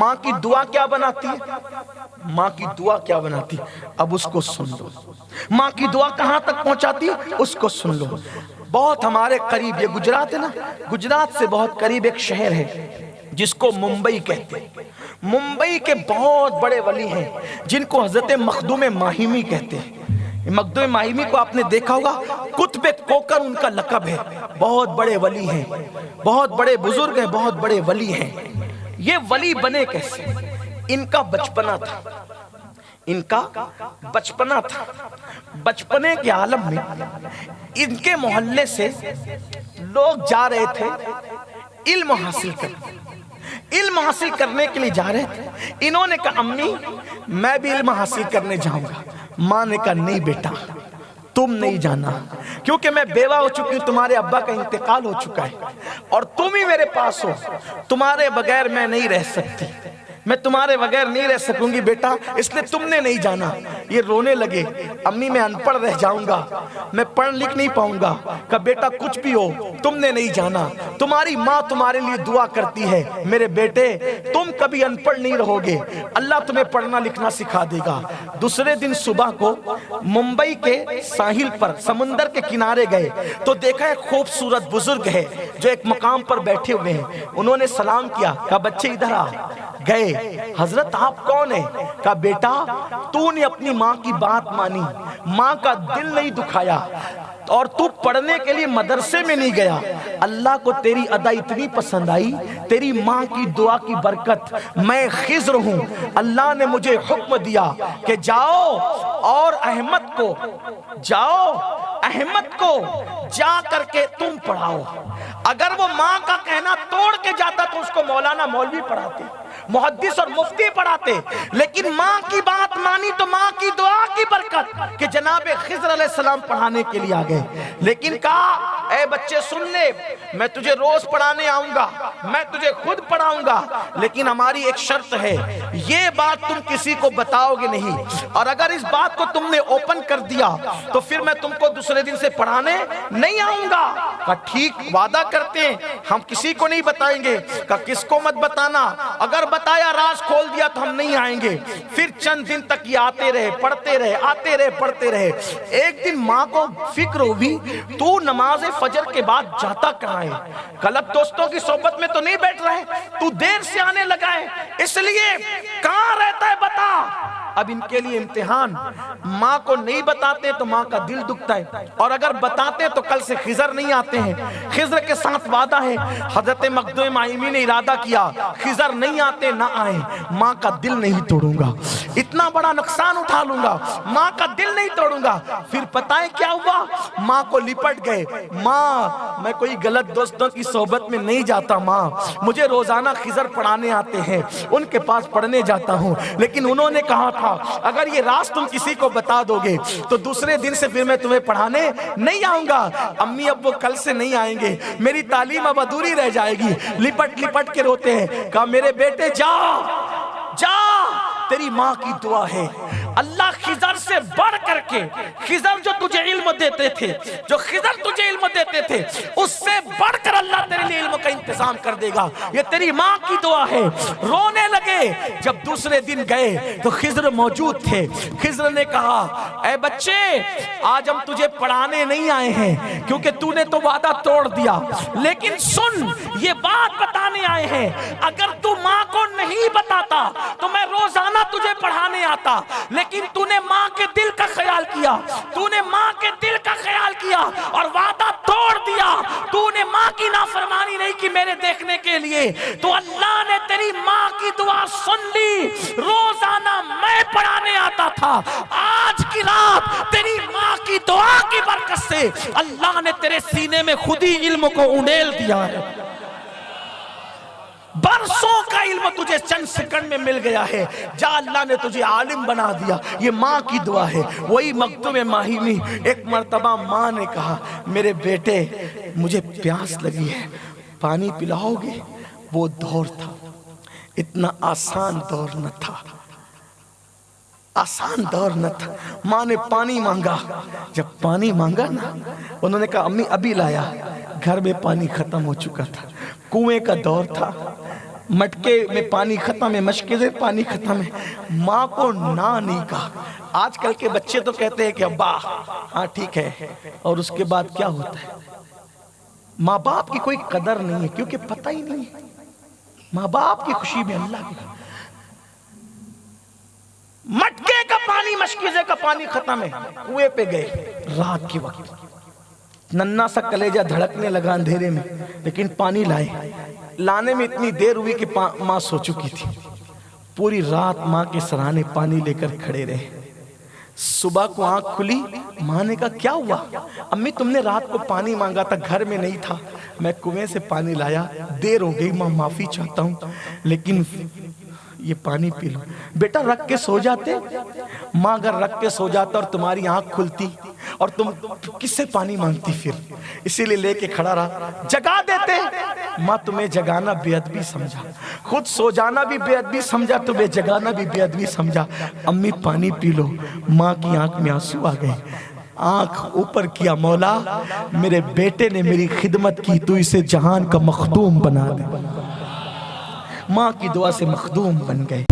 माँ की दुआ क्या बनाती है, माँ की दुआ क्या बनाती है, अब उसको सुन लो। माँ की दुआ कहाँ तक पहुँचाती है उसको सुन लो। बहुत हमारे करीब, ये गुजरात है ना, गुजरात से बहुत करीब एक शहर है जिसको मुंबई कहते हैं। मुंबई के बहुत बड़े वली हैं जिनको हजरत मखदूम माहिमी कहते हैं। मखदूम माहिमी को आपने देखा होगा, कुतुब कोकर उनका लक़ब है। बहुत बड़े वली हैं, बहुत बड़े बुजुर्ग हैं, बहुत बड़े वली हैं। ये वली बने कैसे? इनका बचपना था, इनका बचपना था। बचपने के आलम में इनके मोहल्ले से लोग जा रहे थे इल्म हासिल करने। इल्म हासिल करने के लिए जा रहे थे। इन्होंने कहा अम्मी मैं भी इल्म हासिल करने जाऊंगा। माँ ने कहा नहीं बेटा तुम नहीं जाना, क्योंकि मैं बेवा हो चुकी हूँ, तुम्हारे अब्बा का इंतकाल हो चुका है और तुम ही मेरे पास हो, तुम्हारे बगैर मैं नहीं रह सकती, मैं तुम्हारे बगैर नहीं रह सकूंगी बेटा, इसलिए तुमने नहीं जाना। ये रोने लगे, अम्मी मैं अनपढ़ रह जाऊंगा, मैं पढ़ लिख नहीं पाऊंगा। कहा बेटा कुछ भी हो तुमने नहीं जाना, तुम्हारी माँ तुम्हारे लिए दुआ करती है। मेरे बेटे तुम कभी अनपढ़ नहीं रहोगे, अल्लाह तुम्हें पढ़ना लिखना सिखा देगा। दूसरे दिन सुबह को मुंबई के साहिल पर, समुंदर के किनारे गए तो देखा एक खूबसूरत बुजुर्ग है जो एक मकाम पर बैठे हुए हैं। उन्होंने सलाम किया, कहा बच्चे इधर आ। गए, हजरत आप कौन है? कहा बेटा तूने अपनी माँ की बात मानी, माँ का दिल नहीं दुखाया और तू पढ़ने के लिए मदरसे में नहीं गया। अल्लाह को तेरी अदा इतनी पसंद आई, तेरी माँ की दुआ की बरकत। मैं खिज़्र हूँ, अल्लाह ने मुझे हुक्म दिया कि जाओ और अहमद को जा करके तुम पढ़ाओ। अगर वो माँ का कहना तोड़ के जाता तो उसको मौलाना मौलवी पढ़ाते, मुहद्दिस और मुफ्ती पढ़ाते, लेकिन माँ की बात मानी तो माँ की दुआ की बरकत कि जनाबे खिज़्र अलैहिस्सलाम पढ़ाने के लिए आ गए। लेकिन कहा ए बच्चे सुन ले, मैं तुझे रोज पढ़ाने आऊंगा, मैं तुझे खुद पढ़ाऊंगा, लेकिन हमारी एक शर्त है, ये बात तुम किसी को बताओगे नहीं, और अगर इस बात को तुमने ओपन कर दिया तो फिर मैं तुमको दूसरे दिन से पढ़ाने नहीं आऊंगा। कहा ठीक, वादा करते हैं हम किसी को नहीं बताएंगे। कहा किसको मत बताना, अगर बताया राज खोल दिया तो हम नहीं आएंगे। फिर चंद दिन तक ये आते रहे, पढ़ते रहे, आते रहे, पढ़ते रहे। एक दिन माँ को फिक्र हुई, तू नमाज फजर के बाद जाता कहाँ है? गलत दोस्तों की सोबत में तो नहीं बैठ रहा है, तू देर से आने लगा है, इसलिए कहाँ रहता है बता। अब इनके लिए इम्तिहान, माँ को नहीं बताते तो माँ का दिल दुखता है, और अगर बताते तो कल से खिज़र नहीं आते हैं। खिज़र के साथ वादा है, हजरत मखदूम माहिमी ने इरादा किया खिज़र नहीं आते ना आए, माँ का दिल नहीं तोड़ूंगा, इतना बड़ा नुकसान उठा लूंगा, माँ का दिल नहीं तोड़ूंगा। फिर पता है क्या हुआ, माँ को लिपट गए, माँ मैं कोई गलत दोस्तों की सोबत में नहीं जाता, माँ मुझे रोजाना खिज़र पढ़ाने आते हैं, उनके पास पढ़ने जाता हूँ, लेकिन उन्होंने कहा था अगर ये राज तुम किसी को बता दोगे तो दूसरे दिन से फिर मैं तुम्हें पढ़ाने नहीं आऊंगा। अम्मी अब वो कल से नहीं आएंगे, मेरी तालीम अब अधूरी रह जाएगी। लिपट लिपट के रोते हैं। कहा मेरे बेटे जा जा, तेरी माँ की दुआ है, अल्लाह खिज़र से बढ़ करके, खिज़र जो तुझे इल्म देते थे, जो खिज़र तुझे इल्म देते थे, उससे बढ़कर अल्लाह तेरे लिए इल्म का इंतजाम कर देगा, ये तेरी माँ की दुआ है। रोने लगे। जब दूसरे दिन गए तो खिज़र मौजूद थे। खिज़र ने कहा ऐ बच्चे आज हम तुझे पढ़ाने नहीं आए हैं क्योंकि तूने तो वादा तोड़ दिया, लेकिन सुन ये बात बताने आए हैं, अगर तू माँ को नहीं बताता तो मैं रोजाना तुझे पढ़ाने आता, लेकिन तूने माँ के दिल का ख्याल किया, तूने माँ के दिल का ख्याल किया और वादा तोड़ दिया, तूने माँ की नाफरमानी नहीं की मेरे देखने के लिए, तो अल्लाह ने तेरी माँ की दुआ सुन ली। रोजाना मैं पढ़ाने आता था, आज की रात तेरी माँ की दुआ की बरकत से अल्लाह ने तेरे सीने में खुद ही इल्म को उंडेल दिया है। बरसों का इल्म तुझे चंद सेकंड में मिल गया है। जा, अल्लाह ने तुझे आलिम बना दिया। ये माँ की दुआ है। वही मखदूम माहिमी, एक मर्तबा माँ ने कहा मेरे बेटे मुझे प्यास लगी है, पानी पिलाओगे? वो दौर था, इतना आसान दौर न था, आसान दौर न था। माँ ने पानी मांगा, जब पानी मांगा ना, उन्होंने कहा अम्मी अभी लाया, घर में पानी खत्म हो चुका था। कुएं का दौर था, मटके में पानी खत्म है, मशके से पानी खत्म है, माँ को ना नहीं कहा। आजकल के बच्चे तो कहते हैं कि अब्बा हाँ ठीक है, और उसके बाद क्या होता है? माँ बाप की कोई कदर नहीं है, क्योंकि पता ही नहीं है। माँ बाप की खुशी में अल्लाह की, मटके का पानी मशकीजे का पानी खत्म है, कुएं पे गए रात के वक्त, नन्ना सा कलेजा धड़कने लगा अंधेरे में, लेकिन पानी लाए। लाने में इतनी देर हुई कि माँ सो चुकी थी। पूरी रात माँ के सराहने पानी लेकर खड़े रहे। सुबह को आंख खुली, माँ ने कहा क्या हुआ? अम्मी तुमने रात को पानी मांगा था, घर में नहीं था, मैं कुएं से पानी लाया, देर हो गई माँ, माफी चाहता हूँ, लेकिन ये पानी पी लो। बेटा रख के सो जाते। माँ अगर रख के सो जाता और तुम्हारी आंख खुलती और तुम किससे पानी मांगती फिर? इसीलिए लेके खड़ा रहा, जगा देते। माँ तुम्हें जगाना बेअदबी समझा, खुद सो जाना भी बेअदबी समझा, तुम्हें जगाना भी बेअदबी समझा। अम्मी पानी पी लो। माँ की आंख में आंसू आ गए, आंख ऊपर किया, मौला मेरे बेटे ने मेरी खिदमत की, तू इसे जहान का मखदूम बना दे। माँ की दुआ से मखदूम बन गए।